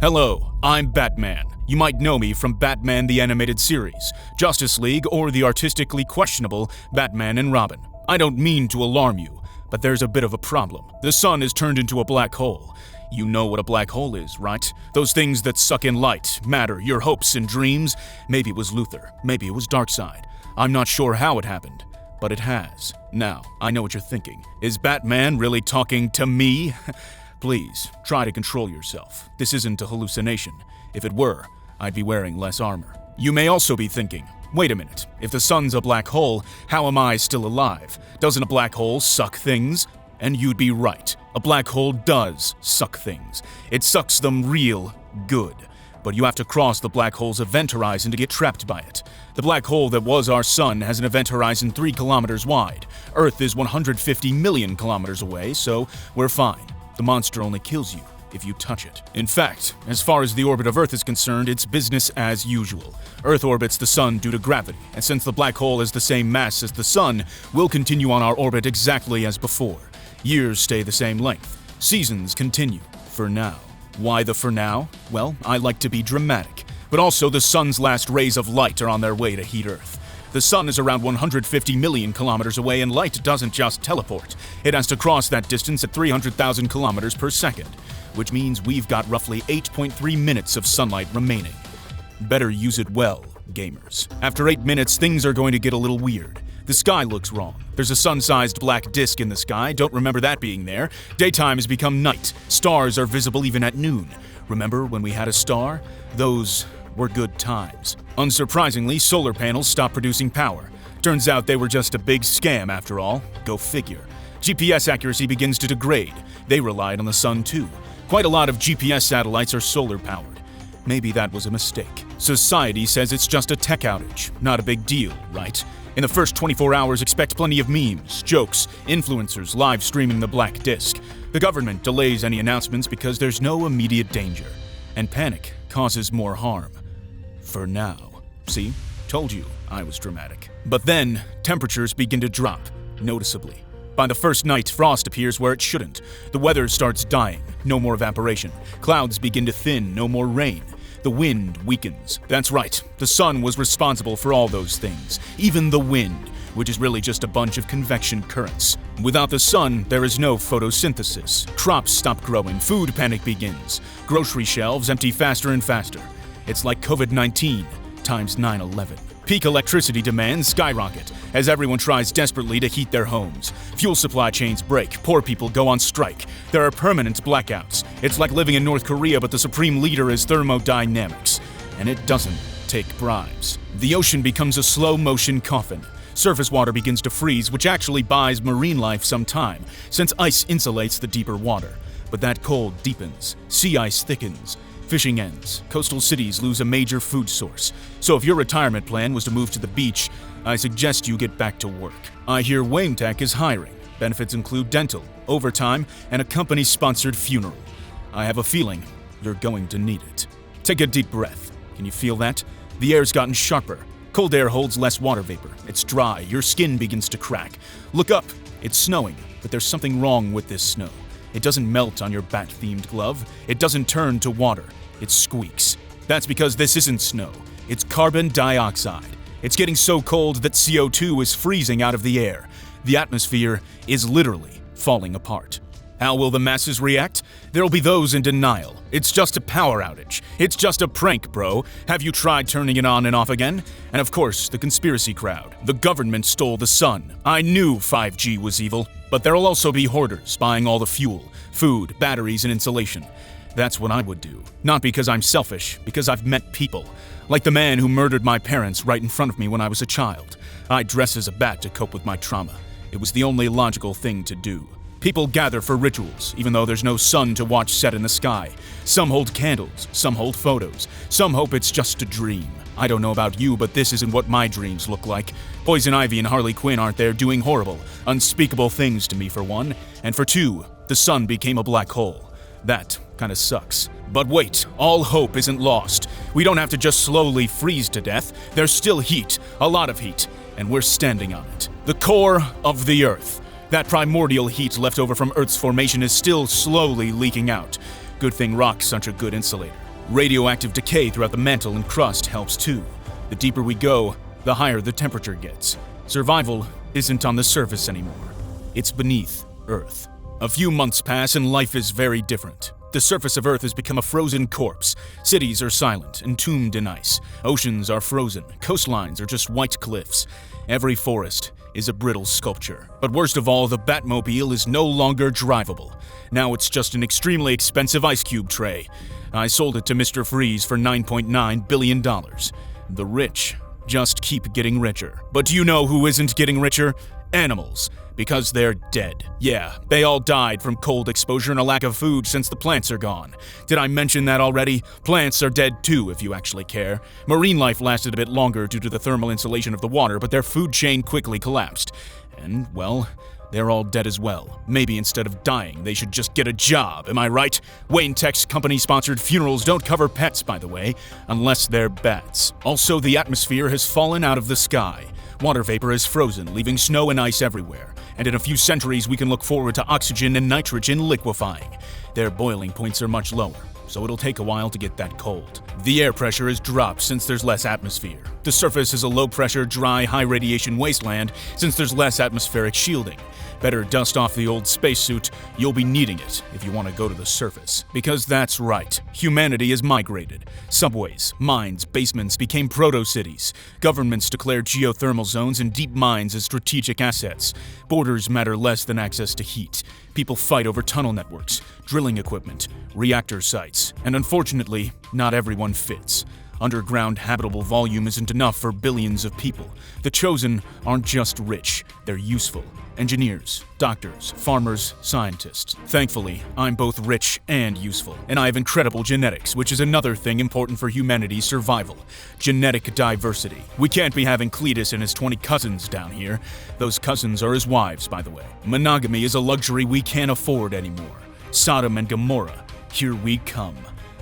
Hello, I'm Batman. You might know me from Batman the Animated Series, Justice League, or the artistically questionable Batman and Robin. I don't mean to alarm you, but there's a bit of a problem. The sun has turned into a black hole. You know what a black hole is, right? Those things that suck in light, matter, your hopes and dreams. Maybe it was Luthor, maybe it was Darkseid. I'm not sure how it happened, but it has. Now, I know what you're thinking. Is Batman really talking to me? Please, try to control yourself. This isn't a hallucination. If it were, I'd be wearing less armor. You may also be thinking, wait a minute, if the sun's a black hole, how am I still alive? Doesn't a black hole suck things? And you'd be right. A black hole does suck things. It sucks them real good. But you have to cross the black hole's event horizon to get trapped by it. The black hole that was our sun has an event horizon 3 kilometers wide. Earth is 150 million kilometers away, so we're fine. The monster only kills you if you touch it. In fact, as far as the orbit of Earth is concerned, it's business as usual. Earth orbits the sun due to gravity, and since the black hole has the same mass as the sun, we'll continue on our orbit exactly as before. Years stay the same length. Seasons continue. For now. Why the for now? Well, I like to be dramatic. But also the sun's last rays of light are on their way to heat Earth. The sun is around 150 million kilometers away, and light doesn't just teleport. It has to cross that distance at 300,000 kilometers per second, which means we've got roughly 8.3 minutes of sunlight remaining. Better use it well, gamers. After 8 minutes, things are going to get a little weird. The sky looks wrong. There's a sun-sized black disk in the sky. Don't remember that being there. Daytime has become night. Stars are visible even at noon. Remember when we had a star? Those were good times. Unsurprisingly, solar panels stopped producing power. Turns out they were just a big scam after all. Go figure. GPS accuracy begins to degrade. They relied on the sun too. Quite a lot of GPS satellites are solar-powered. Maybe that was a mistake. Society says it's just a tech outage. Not a big deal, right? In the first 24 hours, expect plenty of memes, jokes, influencers live streaming the black disk. The government delays any announcements because there's no immediate danger. And panic causes more harm. For now. See? Told you I was dramatic. But then, temperatures begin to drop, noticeably. By the first night, frost appears where it shouldn't. The weather starts dying, no more evaporation. Clouds begin to thin, no more rain. The wind weakens. That's right, the sun was responsible for all those things. Even the wind, which is really just a bunch of convection currents. Without the sun, there is no photosynthesis. Crops stop growing, food panic begins. Grocery shelves empty faster and faster. It's like COVID-19 times 9/11. Peak electricity demands skyrocket as everyone tries desperately to heat their homes. Fuel supply chains break, poor people go on strike. There are permanent blackouts. It's like living in North Korea, but the supreme leader is thermodynamics. And it doesn't take bribes. The ocean becomes a slow-motion coffin. Surface water begins to freeze, which actually buys marine life some time, since ice insulates the deeper water. But that cold deepens, sea ice thickens. Fishing ends. Coastal cities lose a major food source. So if your retirement plan was to move to the beach, I suggest you get back to work. I hear Wayne Tech is hiring. Benefits include dental, overtime, and a company-sponsored funeral. I have a feeling you're going to need it. Take a deep breath. Can you feel that? The air's gotten sharper. Cold air holds less water vapor. It's dry. Your skin begins to crack. Look up. It's snowing, but there's something wrong with this snow. It doesn't melt on your bat-themed glove. It doesn't turn to water. It squeaks. That's because this isn't snow. It's carbon dioxide. It's getting so cold that CO2 is freezing out of the air. The atmosphere is literally falling apart. How will the masses react? There'll be those in denial. It's just a power outage. It's just a prank, bro. Have you tried turning it on and off again? And of course, the conspiracy crowd. The government stole the sun. I knew 5G was evil. But there'll also be hoarders buying all the fuel, food, batteries, and insulation. That's what I would do. Not because I'm selfish, because I've met people. Like the man who murdered my parents right in front of me when I was a child. I dress as a bat to cope with my trauma. It was the only logical thing to do. People gather for rituals, even though there's no sun to watch set in the sky. Some hold candles, some hold photos, some hope it's just a dream. I don't know about you, but this isn't what my dreams look like. Poison Ivy and Harley Quinn aren't there doing horrible, unspeakable things to me for one. And for two, the sun became a black hole. That kinda sucks. But wait, all hope isn't lost. We don't have to just slowly freeze to death. There's still heat, a lot of heat, and we're standing on it. The core of the Earth. That primordial heat left over from Earth's formation is still slowly leaking out. Good thing rock's such a good insulator. Radioactive decay throughout the mantle and crust helps too. The deeper we go, the higher the temperature gets. Survival isn't on the surface anymore. It's beneath Earth. A few months pass and life is very different. The surface of Earth has become a frozen corpse. Cities are silent, entombed in ice. Oceans are frozen. Coastlines are just white cliffs. Every forest is a brittle sculpture. But worst of all, the Batmobile is no longer drivable. Now it's just an extremely expensive ice cube tray. I sold it to Mr. Freeze for $9.9 billion. The rich just keep getting richer. But do you know who isn't getting richer? Animals. Because they're dead. Yeah, they all died from cold exposure and a lack of food since the plants are gone. Did I mention that already? Plants are dead too, if you actually care. Marine life lasted a bit longer due to the thermal insulation of the water, but their food chain quickly collapsed. And, well, they're all dead as well. Maybe instead of dying, they should just get a job, am I right? Wayne Tech's company-sponsored funerals don't cover pets, by the way, unless they're bats. Also, the atmosphere has fallen out of the sky. Water vapor is frozen, leaving snow and ice everywhere. And in a few centuries, we can look forward to oxygen and nitrogen liquefying. Their boiling points are much lower, so it'll take a while to get that cold. The air pressure has dropped since there's less atmosphere. The surface is a low-pressure, dry, high-radiation wasteland since there's less atmospheric shielding. Better dust off the old spacesuit. You'll be needing it if you want to go to the surface. Because that's right, humanity has migrated. Subways, mines, basements became proto-cities. Governments declared geothermal zones and deep mines as strategic assets. Borders matter less than access to heat. People fight over tunnel networks, drilling equipment, reactor sites, and unfortunately, not everyone fits. Underground habitable volume isn't enough for billions of people. The chosen aren't just rich, they're useful. Engineers, doctors, farmers, scientists. Thankfully, I'm both rich and useful, and I have incredible genetics, which is another thing important for humanity's survival. Genetic diversity. We can't be having Cletus and his 20 cousins down here. Those cousins are his wives, by the way. Monogamy is a luxury we can't afford anymore. Sodom and Gomorrah, here we come.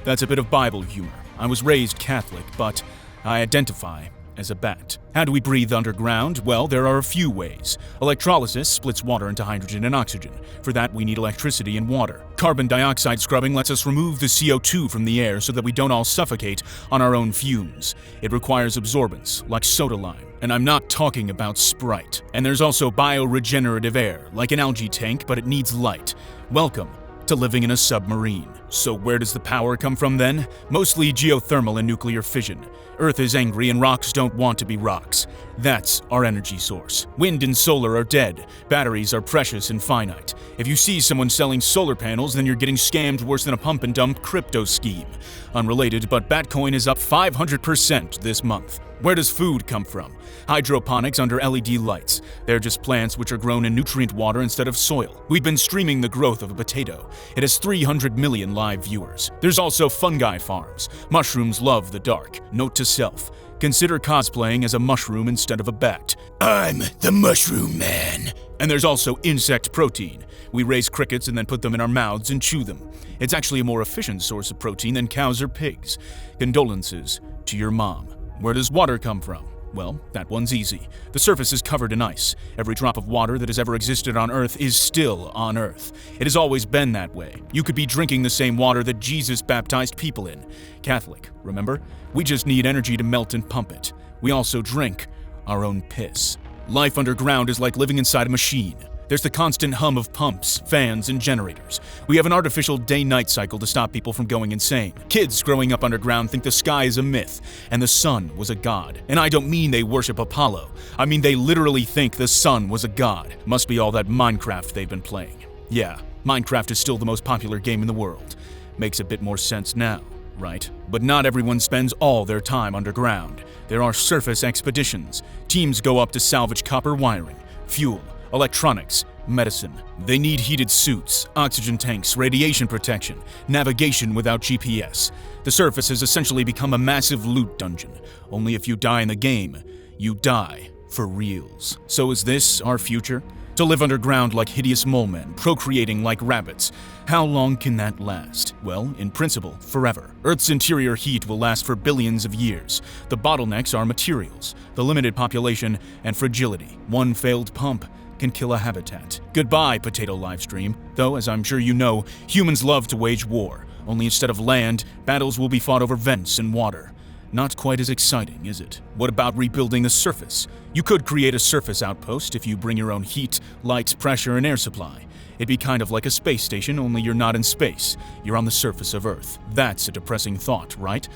That's a bit of Bible humor. I was raised Catholic, but I identify as a bat. How do we breathe underground? Well, there are a few ways. Electrolysis splits water into hydrogen and oxygen. For that, we need electricity and water. Carbon dioxide scrubbing lets us remove the CO2 from the air so that we don't all suffocate on our own fumes. It requires absorbents, like soda lime. And I'm not talking about Sprite. And there's also bioregenerative air, like an algae tank, but it needs light. Welcome to living in a submarine. So where does the power come from then? Mostly geothermal and nuclear fission. Earth is angry and rocks don't want to be rocks. That's our energy source. Wind and solar are dead. Batteries are precious and finite. If you see someone selling solar panels, then you're getting scammed worse than a pump and dump crypto scheme. Unrelated, but Batcoin is up 500% this month. Where does food come from? Hydroponics under LED lights. They're just plants which are grown in nutrient water instead of soil. We've been streaming the growth of a potato. It has 300 million live viewers. There's also fungi farms. Mushrooms love the dark. Note to self. Consider cosplaying as a mushroom instead of a bat. I'm the Mushroom Man. And there's also insect protein. We raise crickets and then put them in our mouths and chew them. It's actually a more efficient source of protein than cows or pigs. Condolences to your mom. Where does water come from? Well, that one's easy. The surface is covered in ice. Every drop of water that has ever existed on Earth is still on Earth. It has always been that way. You could be drinking the same water that Jesus baptized people in. Catholic, remember? We just need energy to melt and pump it. We also drink our own piss. Life underground is like living inside a machine. There's the constant hum of pumps, fans, and generators. We have an artificial day-night cycle to stop people from going insane. Kids growing up underground think the sky is a myth, and the sun was a god. And I don't mean they worship Apollo. I mean they literally think the sun was a god. Must be all that Minecraft they've been playing. Yeah, Minecraft is still the most popular game in the world. Makes a bit more sense now, right? But not everyone spends all their time underground. There are surface expeditions. Teams go up to salvage copper wiring, fuel, electronics, medicine. They need heated suits, oxygen tanks, radiation protection, navigation without GPS. The surface has essentially become a massive loot dungeon. Only if you die in the game, you die for reals. So is this our future? To live underground like hideous mole men, procreating like rabbits. How long can that last? Well, in principle, forever. Earth's interior heat will last for billions of years. The bottlenecks are materials, the limited population, and fragility. One failed pump can kill a habitat. Goodbye, potato livestream. Though, as I'm sure you know, humans love to wage war. only instead of land, battles will be fought over vents and water. Not quite as exciting, is it? What about rebuilding the surface? You could create a surface outpost if you bring your own heat, light, pressure, and air supply. It'd be kind of like a space station, only you're not in space. You're on the surface of Earth. That's a depressing thought, right?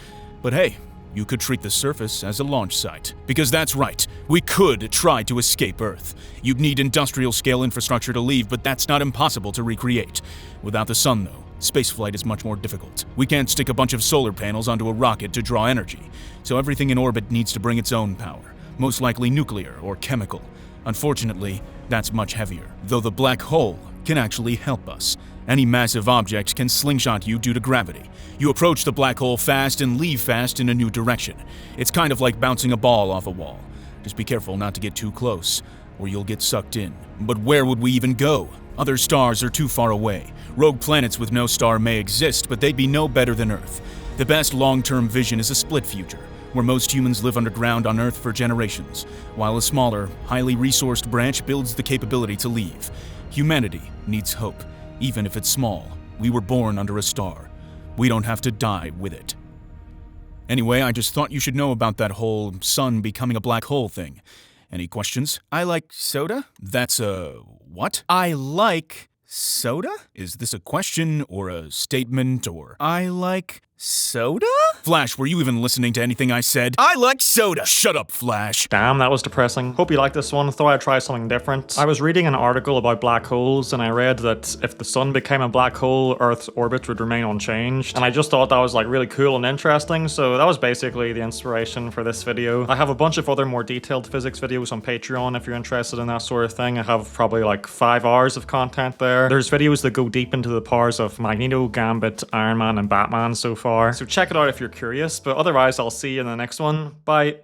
But hey, you could treat the surface as a launch site. Because that's right, we could try to escape Earth. You'd need industrial-scale infrastructure to leave, but that's not impossible to recreate. Without the sun, though, spaceflight is much more difficult. We can't stick a bunch of solar panels onto a rocket to draw energy, so everything in orbit needs to bring its own power, most likely nuclear or chemical. Unfortunately, that's much heavier, though the black hole can actually help us. Any massive object can slingshot you due to gravity. You approach the black hole fast and leave fast in a new direction. It's kind of like bouncing a ball off a wall. Just be careful not to get too close, or you'll get sucked in. But where would we even go? Other stars are too far away. Rogue planets with no star may exist, but they'd be no better than Earth. The best long-term vision is a split future, where most humans live underground on Earth for generations, while a smaller, highly resourced branch builds the capability to leave. Humanity needs hope, even if it's small. We were born under a star. We don't have to die with it. Anyway, I just thought you should know about that whole sun becoming a black hole thing. Any questions? I like soda? That's a what? I like soda? Is this a question or a statement or I like soda? Flash, were you even listening to anything I said? I like soda! Shut up, Flash! Damn, that was depressing. Hope you liked this one. Thought I'd try something different. I was reading an article about black holes and I read that if the sun became a black hole, Earth's orbit would remain unchanged. And I just thought that was like really cool and interesting, so that was basically the inspiration for this video. I have a bunch of other more detailed physics videos on Patreon if you're interested in that sort of thing. I have probably like 5 hours of content there. There's videos that go deep into the powers of Magneto, Gambit, Iron Man, and Batman so far. So check it out if you're curious, but otherwise I'll see you in the next one. Bye.